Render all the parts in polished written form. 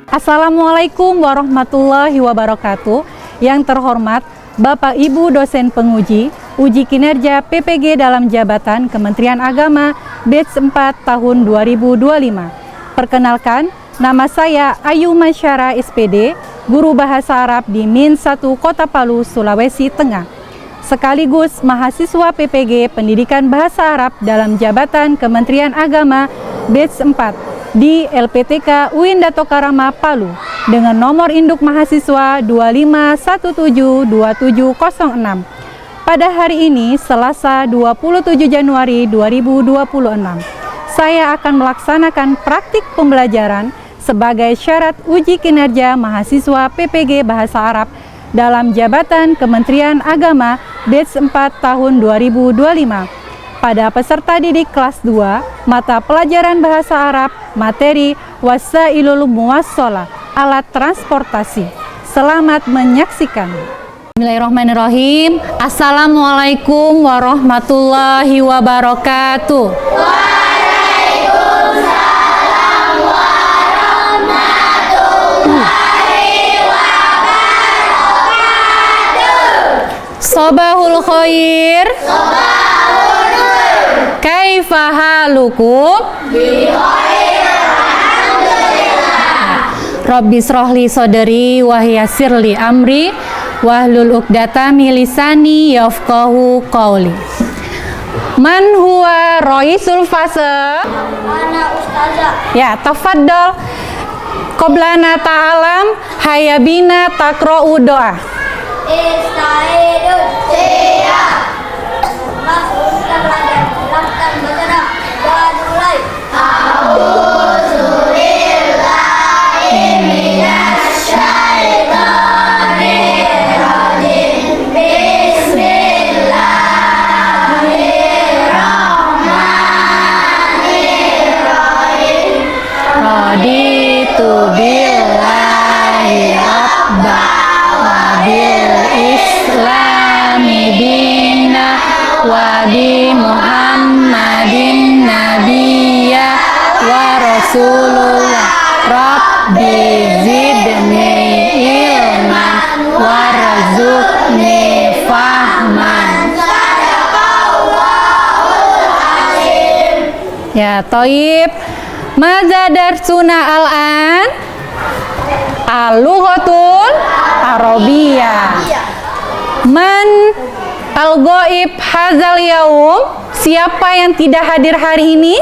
Assalamualaikum warahmatullahi wabarakatuh. Yang terhormat Bapak Ibu dosen penguji uji kinerja PPG dalam jabatan Kementerian Agama batch 4 tahun 2025. Perkenalkan, nama saya Ayu Masyara SPD, guru bahasa Arab di Min 1 Kota Palu, Sulawesi Tengah. Sekaligus mahasiswa PPG Pendidikan Bahasa Arab dalam jabatan Kementerian Agama batch 4 di LPTK UIN Dato Karama Palu dengan nomor induk mahasiswa 25172706. Pada hari ini, Selasa 27 Januari 2026, saya akan melaksanakan praktik pembelajaran sebagai syarat uji kinerja mahasiswa PPG Bahasa Arab dalam jabatan Kementerian Agama batch 4 tahun 2025. Pada peserta didik kelas 2, mata pelajaran Bahasa Arab, materi Wasailul Muwassalah, alat transportasi. Selamat menyaksikan. Bismillahirrahmanirrahim. Assalamualaikum warahmatullahi wabarakatuh. Waalaikumsalam warahmatullahi wabarakatuh. Sobahul khair. Kaifa halukum? Rabbi srohli soderi wahyasirli amri wahlul uqdata milisani yafqahu qawli. Man huwa raisul fasl? Ana ustazah. Ya, tafaddal. Qoblana ta'alam hayabina takra'u doa. Istaidun. Siap. Masuk kita belajar. Silahkan bergerak. Dan mulai. A'udzubillahi minasyaitonirrajim. Bismillahirrahmanirrahim. Raditu billahi rabba wa bil islami dina wa bi muhammadin nabiyya wa rasulullah. Rabbi zidni ilman warzuqni fahman. Ya, toib. Maza darsuna al-an? Al-lughatul Arabiyah. Man al-ghaib hazal yaum? Siapa yang tidak hadir hari ini?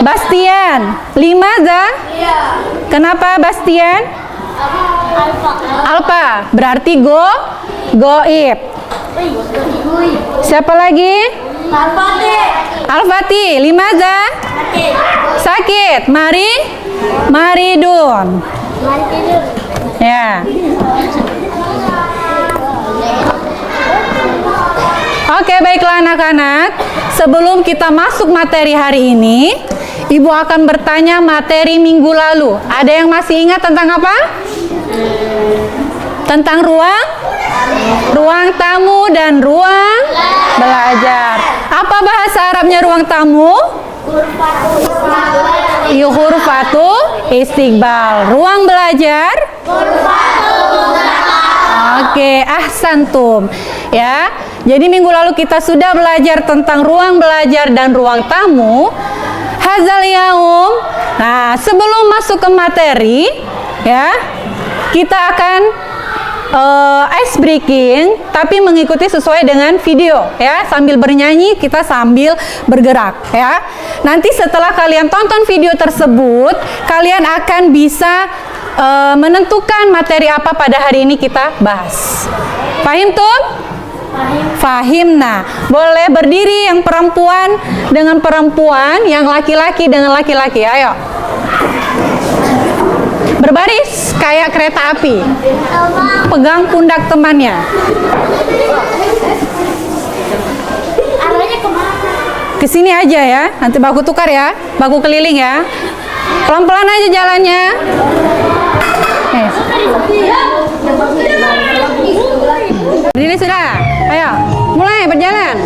Bastian. Limaza? Kenapa Bastian? Alfa. Berarti goib. Siapa lagi? Al-Fatih. Limaza? Sakit. Maridun. Ya. Oke, baiklah anak-anak. Sebelum kita masuk materi hari ini, Ibu akan bertanya materi minggu lalu. Ada yang masih ingat tentang apa? Tentang ruang tamu dan ruang belajar. Apa bahasa Arabnya ruang tamu? Hurufatu istiqbal. Ruang belajar? Oke, ahsantum. Ya. Jadi minggu lalu kita sudah belajar tentang ruang belajar dan ruang tamu. Hazal yaum. Nah, sebelum masuk ke materi, ya, kita akan ice breaking, tapi mengikuti sesuai dengan video, ya. Sambil bernyanyi, kita sambil bergerak, ya. Nanti setelah kalian tonton video tersebut, kalian akan bisa menentukan materi apa pada hari ini kita bahas. Fahim tuh? Fahimna. Boleh berdiri yang perempuan dengan perempuan, yang laki-laki dengan laki-laki. Ayo. Berbaris kayak kereta api. Pegang pundak temannya. Arahnya kemana? Kesini aja ya. Nanti baku tukar ya. Baku keliling ya. Pelan-pelan aja jalannya. Berdiri sudah. Ayo, mulai berjalan.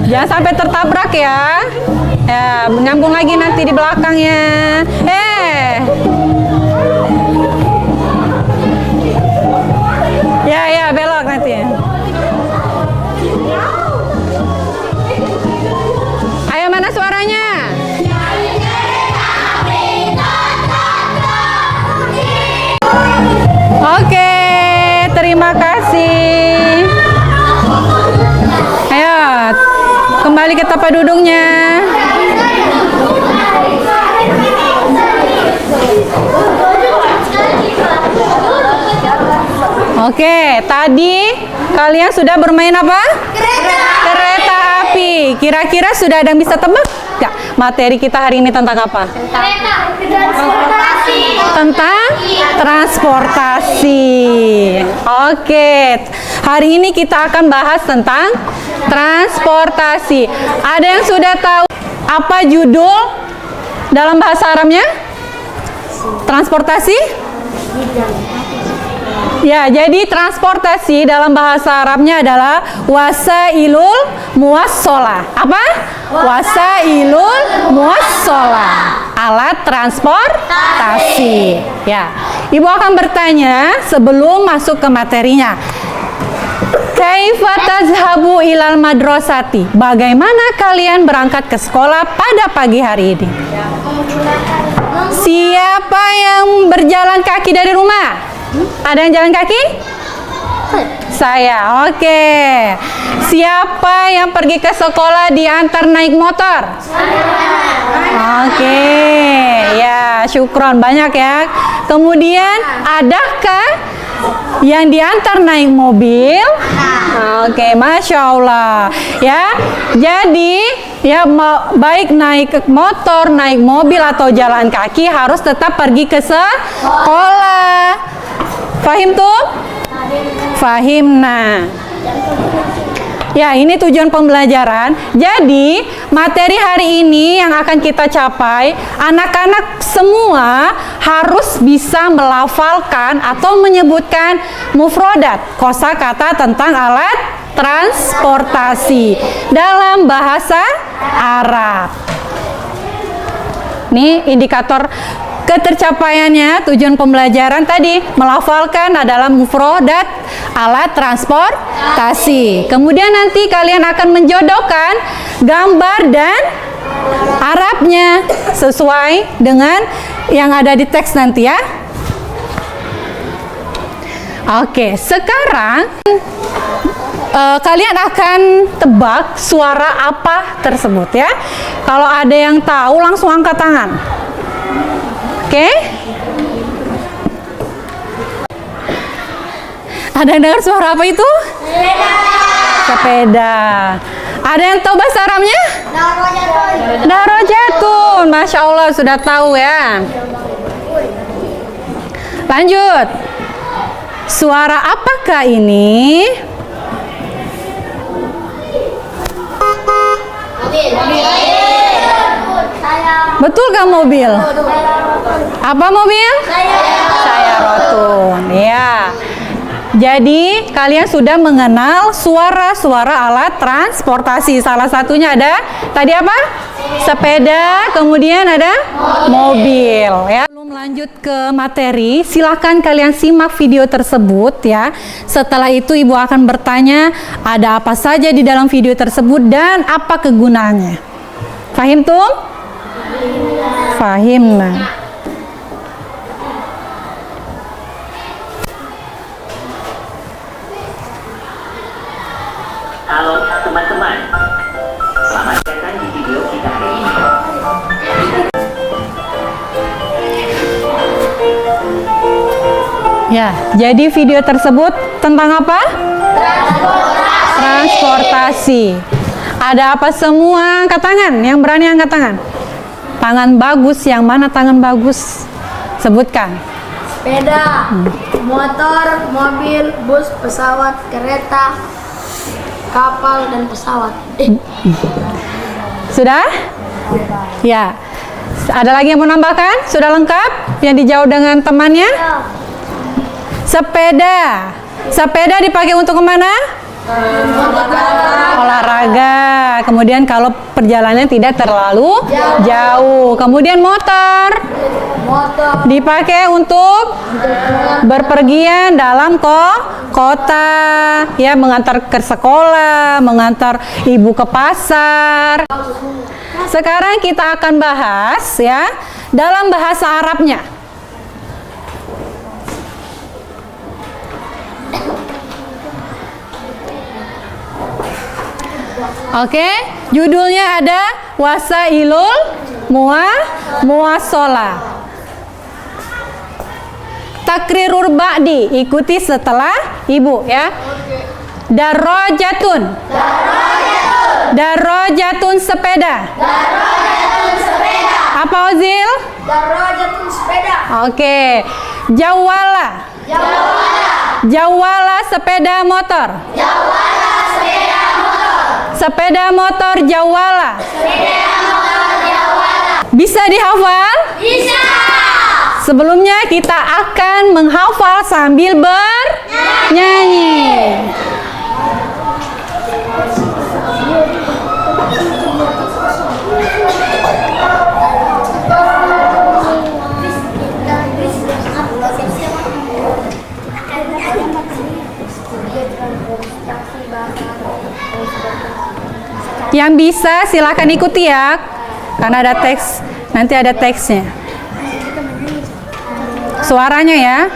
Jangan sampai tertabrak ya. nyambung lagi nanti di belakangnya. Ya, belok nanti. Ayo, mana suaranya? Oke, terima kasih. Ayo, kembali ke tempat duduknya. Oke, tadi kalian sudah bermain apa? Kereta api. Kira-kira sudah ada yang bisa tebak nggak? Materi kita hari ini tentang apa? Transportasi. Tentang transportasi. Oke, hari ini kita akan bahas tentang transportasi. Ada yang sudah tahu apa judul dalam bahasa Arabnya? Transportasi? Ya, jadi transportasi dalam bahasa Arabnya adalah wasailul muwassalah. Apa? Wasailul muwassalah. Alat transportasi. Ya. Ibu akan bertanya sebelum masuk ke materinya. Kaifa tazhabu ilal madrasati? Bagaimana kalian berangkat ke sekolah pada pagi hari ini? Siapa yang berjalan kaki dari rumah? Ada yang jalan kaki? Saya. Oke. Siapa yang pergi ke sekolah diantar naik motor? Oke. Ya, syukron banyak ya. Kemudian adakah yang diantar naik mobil? Oke, Masya Allah. Ya, jadi ya baik naik motor, naik mobil atau jalan kaki harus tetap pergi ke sekolah. Fahim tuh? Fahimna. Ya, ini tujuan pembelajaran. Jadi, materi hari ini yang akan kita capai, anak-anak semua harus bisa melafalkan atau menyebutkan mufrodat, kosakata tentang alat transportasi dalam bahasa Arab. Ini indikator ketercapaiannya, tujuan pembelajaran tadi melafalkan adalah mufrodat alat transportasi. Kemudian nanti kalian akan menjodohkan gambar dan Arabnya sesuai dengan yang ada di teks nanti ya. Oke, sekarang kalian akan tebak suara apa tersebut ya. Kalau ada yang tahu langsung angkat tangan. Oke? Ada yang dengar suara apa itu? Sepeda. Ada yang tahu bahasa Arabnya? Darajatun. Masya Allah sudah tahu ya. Lanjut. Suara apakah ini? Betul gak mobil? Apa mobil? Sayarotun. Ya. Jadi kalian sudah mengenal suara-suara alat transportasi. Salah satunya ada tadi apa? Sepeda, kemudian ada mobil ya. Sebelum lanjut ke materi, silakan kalian simak video tersebut ya. Setelah itu Ibu akan bertanya ada apa saja di dalam video tersebut dan apa kegunaannya. Fahim tuh? Fahimna. Halo teman-teman, selamat datang di video kita hari ini. Ya, jadi video tersebut tentang apa? Transportasi. Ada apa semua? Angkat tangan, yang berani angkat tangan. Tangan bagus, yang mana tangan bagus? Sebutkan. Sepeda, motor, mobil, bus, pesawat, kereta, kapal, dan pesawat. Sudah? Ya. Ada lagi yang mau nambahkan? Sudah lengkap? Yang dijawab dengan temannya? Sepeda. Sepeda dipakai untuk kemana? Olahraga. sepeda. Kemudian kalau perjalanannya tidak terlalu jauh. Kemudian motor dipakai untuk berpergian dalam kota, ya, mengantar ke sekolah, mengantar ibu ke pasar. Sekarang kita akan bahas, ya, dalam bahasa Arabnya. Oke, judulnya ada Wasailul Muwasalah. Takrirur ba'di, ikuti setelah ibu, ya. Darajatun. Darajatun sepeda. Apa Ozil? Darajatun sepeda. Oke. Jawala. Jawala sepeda motor. Sepeda motor jawala. Bisa dihafal? Bisa. Sebelumnya kita akan menghafal sambil bernyanyi. Yang bisa silakan ikuti, ya, karena ada teks, nanti ada teksnya. Suaranya, ya.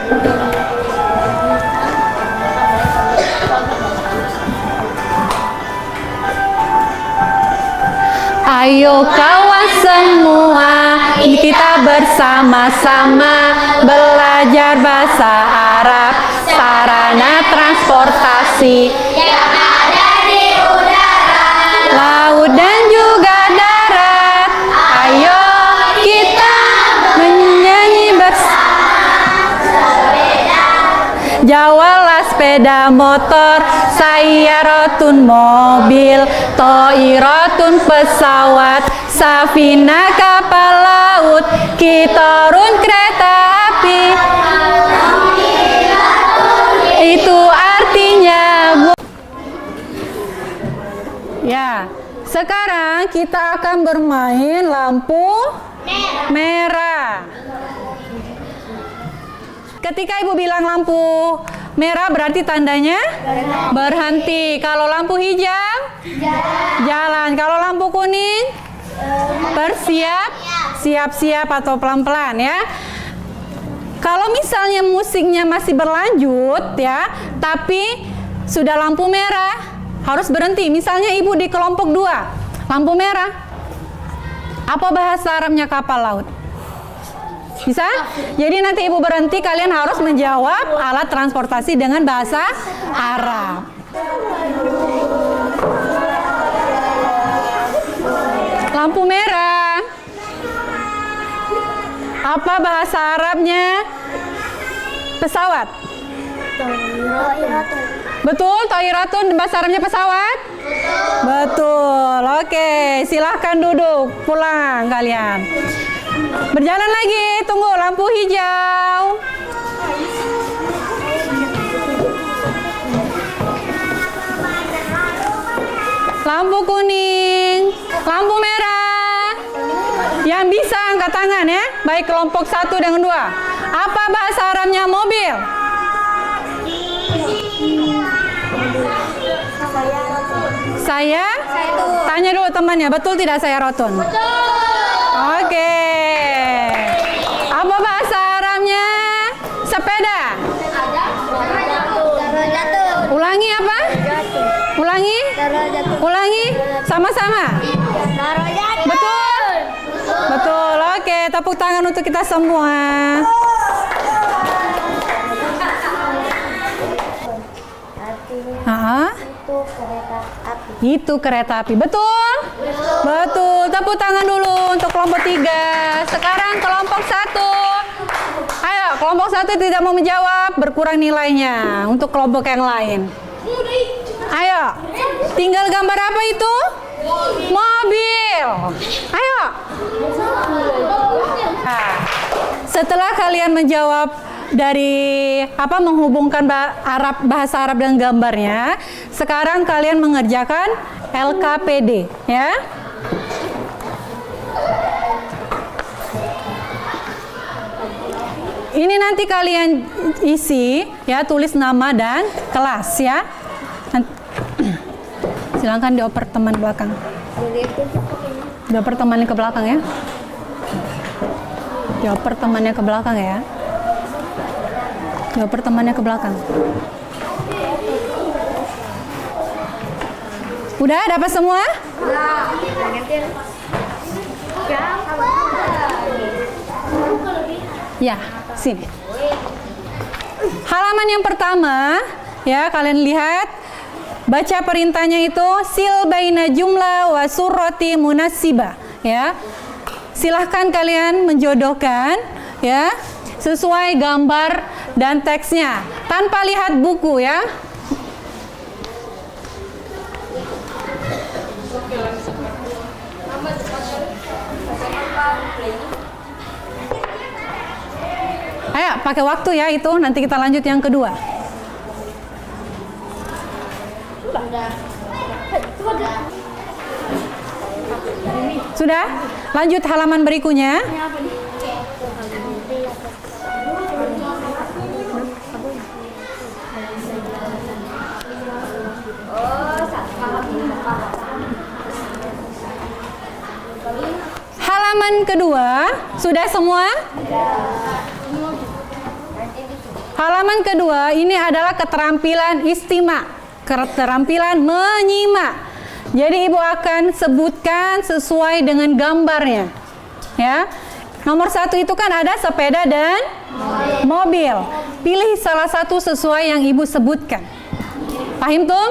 Ayo kawan semua, kita bersama-sama belajar bahasa Arab, sarana transportasi Yang ada di udara. laut dan juga darat. Ayo kita menyanyi bersama. Jawala sepeda motor, sayyaratun mobil, toiratun pesawat, safina kapal laut, kitarun kereta api. Itu artinya ya. Sekarang kita akan bermain lampu merah. Ketika ibu bilang lampu merah berarti tandanya berhenti. Kalau lampu hijau jalan. Kalau lampu kuning bersiap, siap-siap atau pelan-pelan, ya. Kalau misalnya musiknya masih berlanjut, ya, tapi sudah lampu merah, harus berhenti. Misalnya ibu di kelompok 2, lampu merah. Apa bahasa Arabnya kapal laut? Bisa? Jadi nanti ibu berhenti, kalian harus menjawab alat transportasi dengan bahasa Arab. Lampu merah. Apa bahasa Arabnya pesawat? Betul, toiratun bahasa Arabnya pesawat? Betul. Oke, silahkan duduk, pulang kalian. Berjalan lagi, tunggu lampu hijau. Lampu kuning, lampu merah. Yang bisa angkat tangan, ya, baik kelompok 1 dengan 2. Apa bahasa Arabnya mobil? Saya? Tanya dulu temannya, betul tidak saya rotun? Oke. Apa bahasa Arabnya sepeda? Ulangi apa? Ulangi? Ulangi? Sama-sama? Betul? Betul. Oke, tepuk tangan untuk kita semua. Itu kereta api. Betul? Betul. Tepuk tangan dulu untuk kelompok 3. Sekarang kelompok 1. Ayo, kelompok 1 tidak mau menjawab, berkurang nilainya untuk kelompok yang lain. Ayo. Tinggal gambar apa itu? Mobil. Ayo. Nah, setelah kalian menjawab dari menghubungkan bahasa Arab dengan gambarnya, sekarang kalian mengerjakan LKPD ya. Ini nanti kalian isi ya, tulis nama dan kelas ya. Silahkan dioper teman belakang. Dioper temannya ke belakang ya. Dioper temannya ke belakang ya. Dioper temannya ke belakang. Udah dapat semua? Ya, sini. Halaman yang pertama, ya kalian lihat, baca perintahnya itu sil baina jumlah wa surati munasibah, ya. Silahkan kalian menjodohkan, ya, sesuai gambar dan teksnya, tanpa lihat buku, ya. Ayo, pakai waktu ya itu. Nanti kita lanjut yang kedua. Sudah? Lanjut halaman berikutnya. Halaman kedua, sudah semua? Halaman kedua ini adalah keterampilan istima, keterampilan menyimak. Jadi ibu akan sebutkan sesuai dengan gambarnya, ya. Nomor 1 itu kan ada sepeda dan mobil. Pilih salah satu sesuai yang ibu sebutkan. Paham tuh?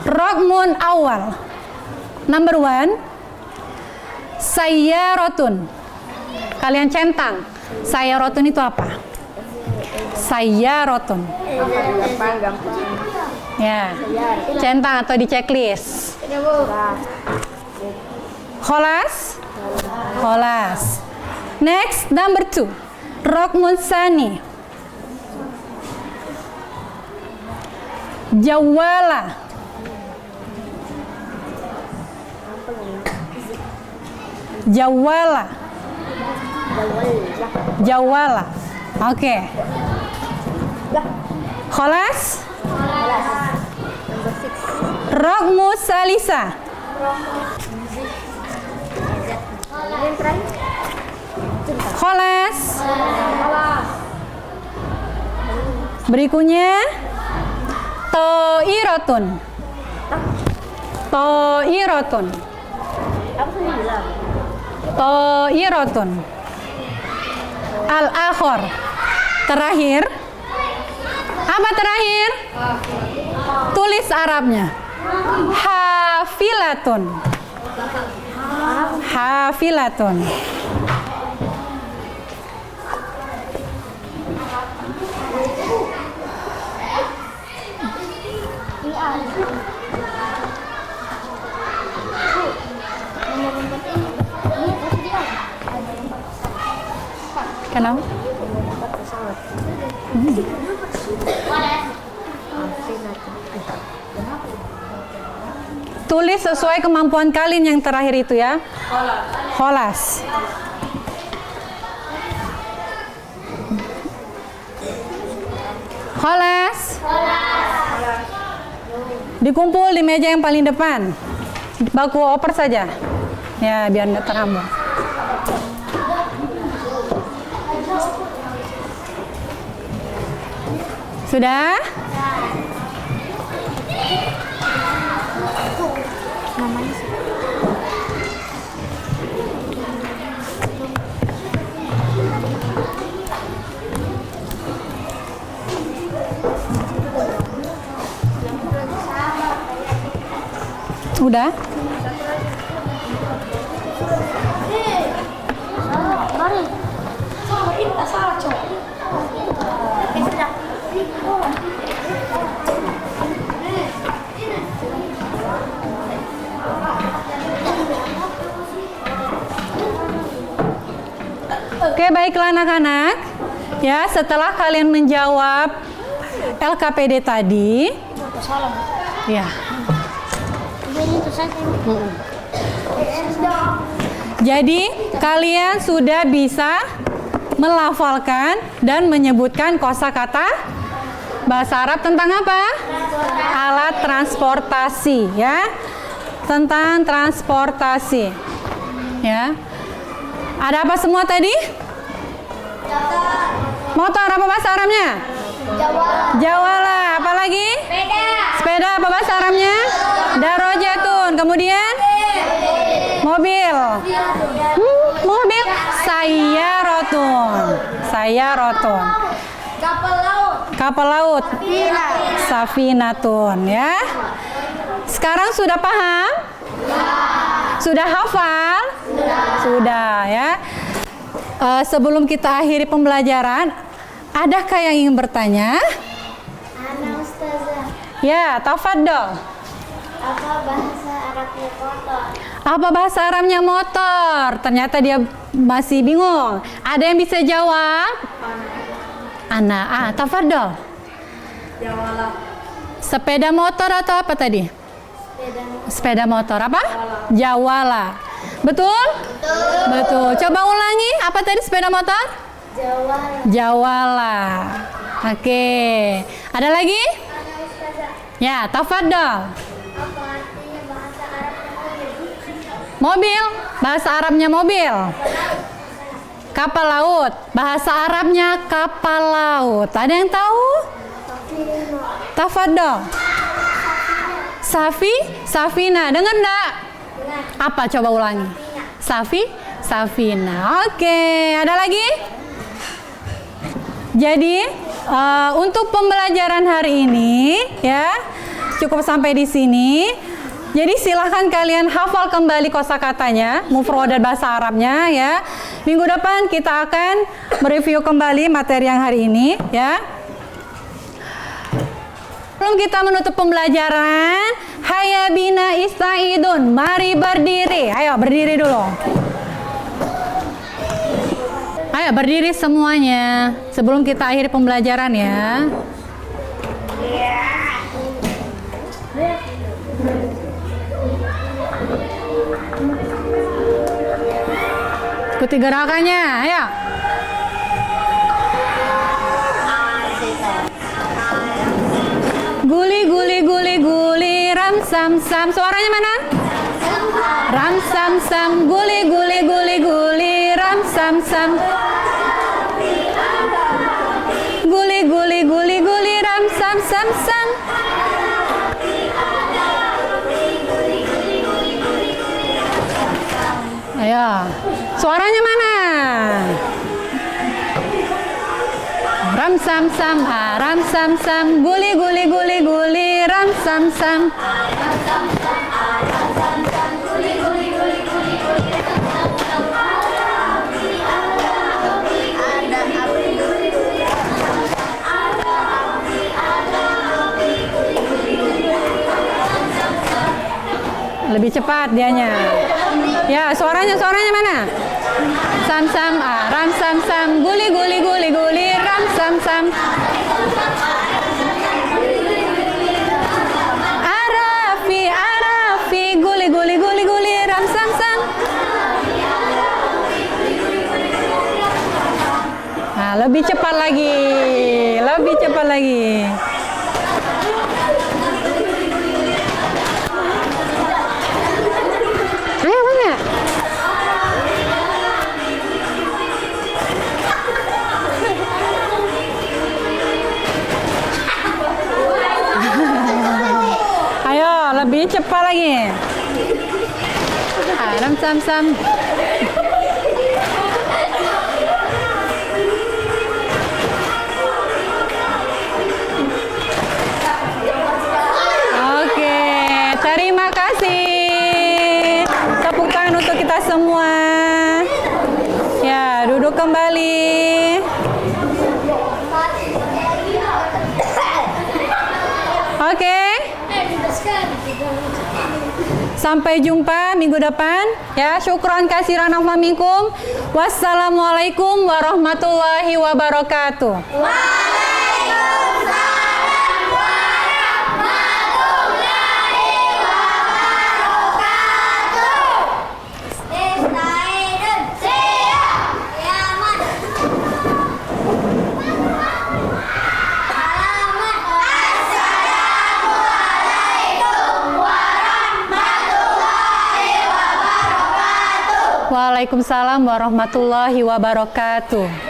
Rokmun awal. Number 1, sayyarotun. Kalian centang. Sayyarotun itu apa? Sayyarotun. Ya, centang atau di checklist. Kholas? Kholas. Next, number 2. Rokmun sani. Jawala. Jawala. Jawala. Oke. Kholas? Rokmu salisa. Kholas? Berikutnya to'irotun. To'irotun. To'irotun. Al-akhor. Terakhir. Apa terakhir? Tulis Arabnya. Hafilatun. Hafilatun. Kenapa? Tulis sesuai kemampuan kalian yang terakhir itu ya. Kholas. Kholas. Dikumpul di meja yang paling depan. Baku oper saja. Ya, biar tidak terhambat. Sudah? Udah? Mari. Kita salah, Cok. Oke, baiklah anak-anak. Ya, setelah kalian menjawab LKPD tadi. Ya. Jadi kalian sudah bisa melafalkan dan menyebutkan kosakata bahasa Arab tentang apa? Alat transportasi, ya. Tentang transportasi. Ya. Ada apa semua tadi? Motor apa bahasa Arabnya? Jawala. Apa lagi? Sepeda apa bahasa Arabnya? Darajatun. Kemudian? Mobil. Mobil. Sayyarotun. Kapal laut. Safinatun, ya. Sekarang sudah paham? Sudah hafal? Sudah, ya. Sebelum kita akhiri pembelajaran, adakah yang ingin bertanya? Ana Ustazah, Ya, tafadhol. apa bahasa Arabnya kotor? Apa bahasa Arabnya motor? Ternyata dia masih bingung. Ada yang bisa jawab? Ana, tafadhol. Jawala. Sepeda motor atau apa tadi? Sepeda motor apa? Jawala. Betul? Betul. Coba ulangi. Apa tadi sepeda motor? Jawala. Jawala. Oke. Ada lagi? Ana Ustazah, Ya, tafadhol. apa artinya bahasa Arabnya mobil? Mobil. Bahasa Arabnya mobil. Kapal laut. Bahasa Arabnya kapal laut. Ada yang tahu? Tafadhol. Safina. Dengar enggak? Apa? Coba ulangi. Safina. Oke. Ada lagi? Jadi untuk pembelajaran hari ini, ya, cukup sampai di sini. Jadi silahkan kalian hafal kembali kosakatanya, mufradat bahasa Arabnya, ya. Minggu depan kita akan mereview kembali materi yang hari ini, ya. Sebelum kita menutup pembelajaran, hayya bina istaidun, mari berdiri. Ayo berdiri dulu. Ayo berdiri semuanya sebelum kita akhiri pembelajaran, ya. Ikuti gerakannya, ayo. Guli, ram sam. Suaranya mana? Ram sam. Guli, ram sam. Guli, ram sam. Ayo, suaranya mana? Ram sam. Guli, ram sam. Lebih cepat dianya. Ya, suaranya mana? Sam, ram sam. Guli, ram sam. Arafi, guli, ram sam. Nah, lebih cepat lagi. Ayo, mana? Ayo, lebih cepat lagi. Ram sam. Oke, terima kasih. Tepuk tangan untuk kita semua. Ya, duduk kembali. Oke. Sampai jumpa minggu depan, ya. Syukran kasiran minkum. Wassalamualaikum warahmatullahi wabarakatuh. Waalaikumsalam. Waalaikumsalam warahmatullahi wabarakatuh.